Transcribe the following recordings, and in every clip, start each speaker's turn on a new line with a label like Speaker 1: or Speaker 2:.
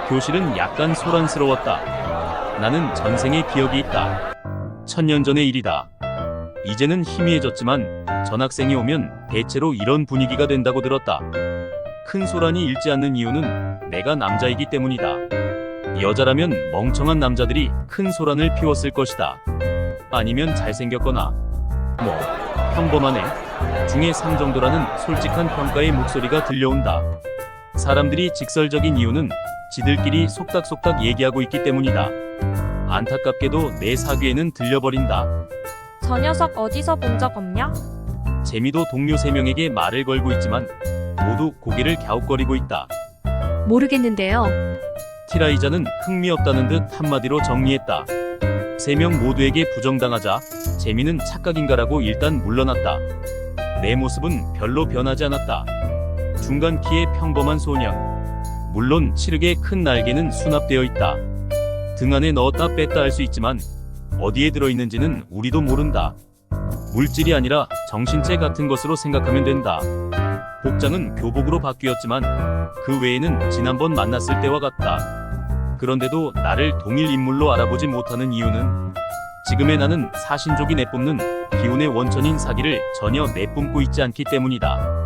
Speaker 1: 교실은 약간 소란스러웠다. 나는 전생의 기억이 있다. 1000년 전의 일이다. 이제는 희미해졌지만 전학생이 오면 대체로 이런 분위기가 된다고 들었다. 큰 소란이 일지 않는 이유는 내가 남자이기 때문이다. 여자라면 멍청한 남자들이 큰 소란을 피웠을 것이다. 아니면 잘생겼거나 뭐 평범하네 중에 상 정도라는 솔직한 평가의 목소리가 들려온다. 사람들이 직설적인 이유는 지들끼리 속닥속닥 얘기하고 있기 때문이다. 안타깝게도 내 사귀에는 들려버린다.
Speaker 2: 저 녀석 어디서 본 적 없냐?
Speaker 1: 재미도 동료 3명에게 말을 걸고 있지만 모두 고개를 갸웃거리고 있다.
Speaker 3: 모르겠는데요.
Speaker 1: 티라이자는 흥미없다는 듯 한마디로 정리했다. 3명 모두에게 부정당하자 재미는 착각인가라고 일단 물러났다. 내 모습은 별로 변하지 않았다. 중간 키의 평범한 소년. 물론 치르게 큰 날개는 수납되어 있다. 등 안에 넣었다 뺐다 할 수 있지만 어디에 들어있는지는 우리도 모른다. 물질이 아니라 정신체 같은 것으로 생각하면 된다. 복장은 교복으로 바뀌었지만 그 외에는 지난번 만났을 때와 같다. 그런데도 나를 동일 인물로 알아보지 못하는 이유는 지금의 나는 사신족이 내뿜는 기운의 원천인 사기를 전혀 내뿜고 있지 않기 때문이다.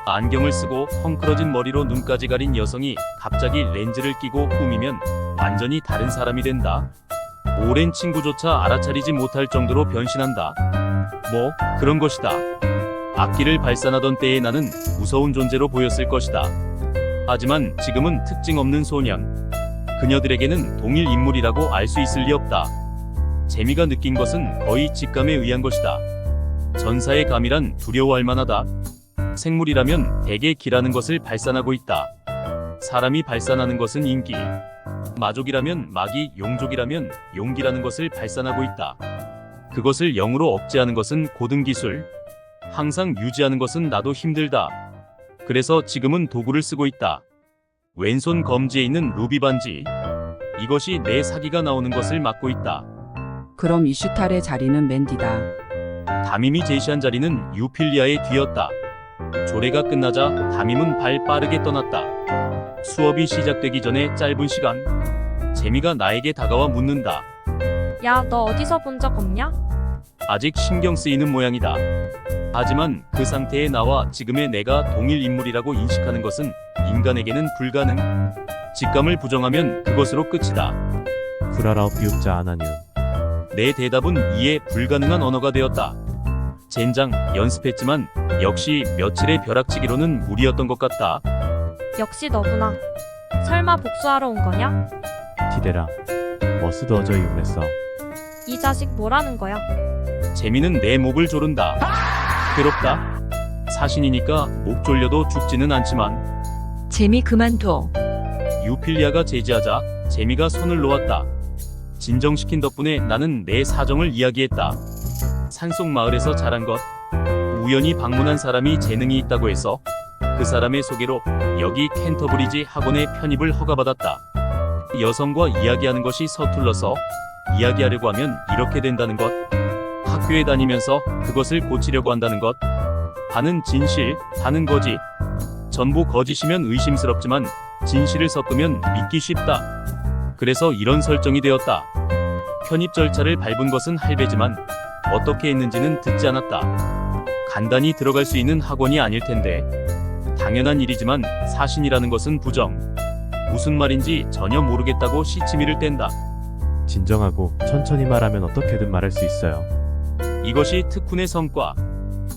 Speaker 1: 안경을 쓰고 헝클어진 머리로 눈까지 가린 여성이 갑자기 렌즈를 끼고 꾸미면 완전히 다른 사람이 된다. 오랜 친구조차 알아차리지 못할 정도로 변신한다. 뭐 그런 것이다. 악기를 발산하던 때의 나는 무서운 존재로 보였을 것이다. 하지만 지금은 특징 없는 소년. 그녀들에게는 동일 인물이라고 알 수 있을 리 없다. 재미가 느낀 것은 거의 직감에 의한 것이다. 전사의 감이란 두려워할 만하다. 생물이라면 대개 기라는 것을 발산하고 있다. 사람이 발산하는 것은 인기. 마족이라면 마기, 용족이라면 용기라는 것을 발산하고 있다. 그것을 영으로 억제하는 것은 고등기술. 항상 유지하는 것은 나도 힘들다. 그래서 지금은 도구를 쓰고 있다. 왼손 검지에 있는 루비 반지. 이것이 내 사기가 나오는 것을 막고 있다.
Speaker 4: 그럼 이슈탈의 자리는 맨디다.
Speaker 1: 담임이 제시한 자리는 유필리아의 뒤였다. 조례가 끝나자 담임은 발 빠르게 떠났다. 수업이 시작되기 전에 짧은 시간. 재미가 나에게 다가와 묻는다.
Speaker 2: 야, 너 어디서 본 적 없냐?
Speaker 1: 아직 신경 쓰이는 모양이다. 하지만 그 상태의 나와 지금의 내가 동일 인물이라고 인식하는 것은 인간에게는 불가능. 직감을 부정하면 그것으로 끝이다.
Speaker 5: 구라라오 비읍자 아나뉴.
Speaker 1: 내 대답은 이해 불가능한 언어가 되었다. 젠장 연습했지만 역시 며칠의 벼락치기로는 무리였던 것 같다.
Speaker 2: 역시 너구나. 설마 복수하러 온 거냐?
Speaker 5: 티데라. 머스드 어저 이음했어.
Speaker 2: 이 자식 뭐라는 거야?
Speaker 1: 재미는 내 목을 조른다. 괴롭다. 사신이니까 목 졸려도 죽지는 않지만.
Speaker 3: 재미 그만둬.
Speaker 1: 유필리아가 제지하자 재미가 손을 놓았다. 진정시킨 덕분에 나는 내 사정을 이야기했다. 산속 마을에서 자란 것. 우연히 방문한 사람이 재능이 있다고 해서 그 사람의 소개로 여기 캔터브리지 학원에 편입을 허가받았다. 여성과 이야기하는 것이 서툴러서 이야기하려고 하면 이렇게 된다는 것. 학교에 다니면서 그것을 고치려고 한다는 것. 반은 진실, 반은 거짓. 전부 거짓이면 의심스럽지만 진실을 섞으면 믿기 쉽다. 그래서 이런 설정이 되었다. 편입 절차를 밟은 것은 할배지만 어떻게 했는지는 듣지 않았다. 간단히 들어갈 수 있는 학원이 아닐 텐데. 당연한 일이지만 사신이라는 것은 부정. 무슨 말인지 전혀 모르겠다고 시치미를 뗀다.
Speaker 5: 진정하고 천천히 말하면 어떻게든 말할 수 있어요.
Speaker 1: 이것이 특훈의 성과.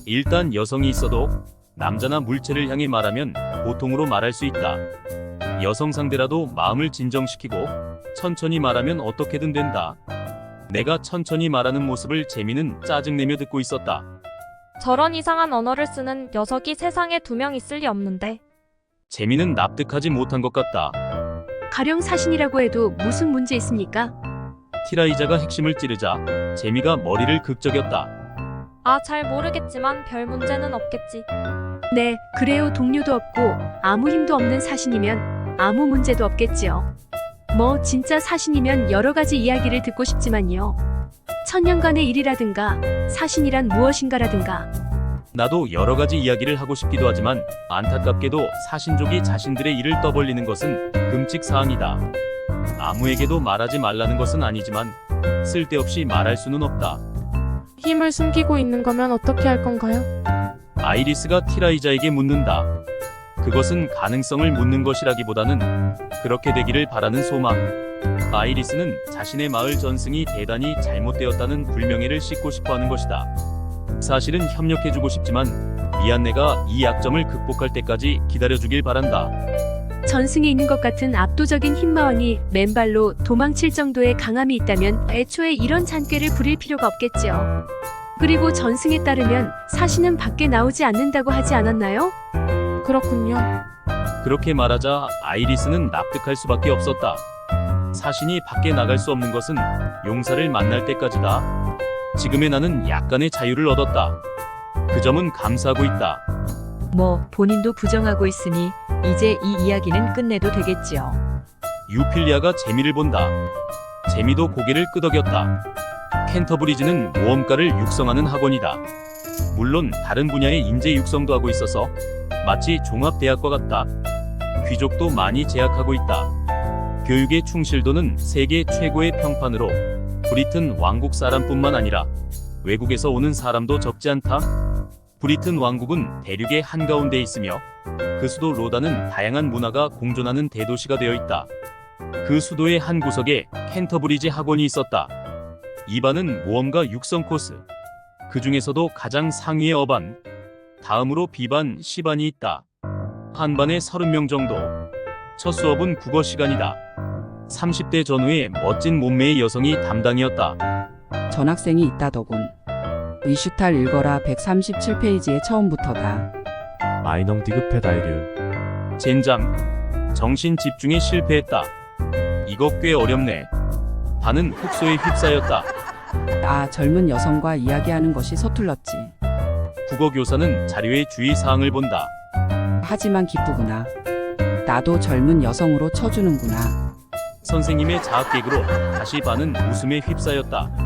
Speaker 1: 일단 여성이 있어도 남자나 물체를 향해 말하면 보통으로 말할 수 있다. 여성 상대라도 마음을 진정시키고 천천히 말하면 어떻게든 된다. 내가 천천히 말하는 모습을 재미는 짜증내며 듣고 있었다.
Speaker 2: 저런 이상한 언어를 쓰는 녀석이 세상에 2명 있을 리 없는데.
Speaker 1: 재미는 납득하지 못한 것 같다.
Speaker 3: 가령 사신이라고 해도 무슨 문제 있습니까?
Speaker 1: 티라이자가 핵심을 찌르자 재미가 머리를 극적였다.
Speaker 2: 아, 잘 모르겠지만 별 문제는 없겠지.
Speaker 3: 네, 그래요. 동료도 없고 아무 힘도 없는 사신이면 아무 문제도 없겠지요. 뭐 진짜 사신이면 여러 가지 이야기를 듣고 싶지만요. 천년간의 일이라든가 사신이란 무엇인가라든가
Speaker 1: 나도 여러 가지 이야기를 하고 싶기도 하지만 안타깝게도 사신족이 자신들의 일을 떠벌리는 것은 금칙 사항이다. 아무에게도 말하지 말라는 것은 아니지만 쓸데없이 말할 수는 없다.
Speaker 6: 힘을 숨기고 있는 거면 어떻게 할 건가요?
Speaker 1: 아이리스가 티라이자에게 묻는다. 그것은 가능성을 묻는 것이라기보다는 그렇게 되기를 바라는 소망. 아이리스는 자신의 마을 전승이 대단히 잘못되었다는 불명예를 씻고 싶어하는 것이다. 사실은 협력해주고 싶지만 미안내가 이 약점을 극복할 때까지 기다려주길 바란다.
Speaker 3: 전승에 있는 것 같은 압도적인 힘마원이 맨발로 도망칠 정도의 강함이 있다면 애초에 이런 잔꾀를 부릴 필요가 없겠지요. 그리고 전승에 따르면 사신은 밖에 나오지 않는다고 하지 않았나요?
Speaker 6: 그렇군요.
Speaker 1: 그렇게 말하자 아이리스는 납득할 수밖에 없었다. 사신이 밖에 나갈 수 없는 것은 용사를 만날 때까지다. 지금의 나는 약간의 자유를 얻었다. 그 점은 감사하고 있다.
Speaker 7: 뭐 본인도 부정하고 있으니 이제 이 이야기는 끝내도 되겠지요.
Speaker 1: 유필리아가 재미를 본다. 재미도 고개를 끄덕였다. 캔터브리지는 모험가를 육성하는 학원이다. 물론 다른 분야의 인재 육성도 하고 있어서 마치 종합대학과 같다. 귀족도 많이 재학하고 있다. 교육의 충실도는 세계 최고의 평판으로 브리튼 왕국 사람뿐만 아니라 외국에서 오는 사람도 적지 않다. 브리튼 왕국은 대륙의 한가운데에 있으며 그 수도 로다는 다양한 문화가 공존하는 대도시가 되어 있다. 그 수도의 한 구석에 캔터브리지 학원이 있었다. 2반은 모험가 육성 코스. 그 중에서도 가장 상위의 어반, 다음으로 B반, C반이 있다. 한 반에 30명 정도. 첫 수업은 국어 시간이다. 30대 전후의 멋진 몸매의 여성이 담당이었다.
Speaker 4: 전학생이 있다더군. 이슈탈 읽어라 137페이지의 처음부터다.
Speaker 5: 마이농 디그페 다이류.
Speaker 1: 젠장. 정신 집중에 실패했다. 이거 꽤 어렵네. 반은 흑소에 휩싸였다.
Speaker 4: 아, 젊은 여성과 이야기하는 것이 서툴렀지.
Speaker 1: 국어 교사는 자료의 주의사항을 본다.
Speaker 4: 하지만 기쁘구나. 나도 젊은 여성으로 쳐주는구나.
Speaker 1: 선생님의 자학 개그로 다시 반은 웃음에 휩싸였다.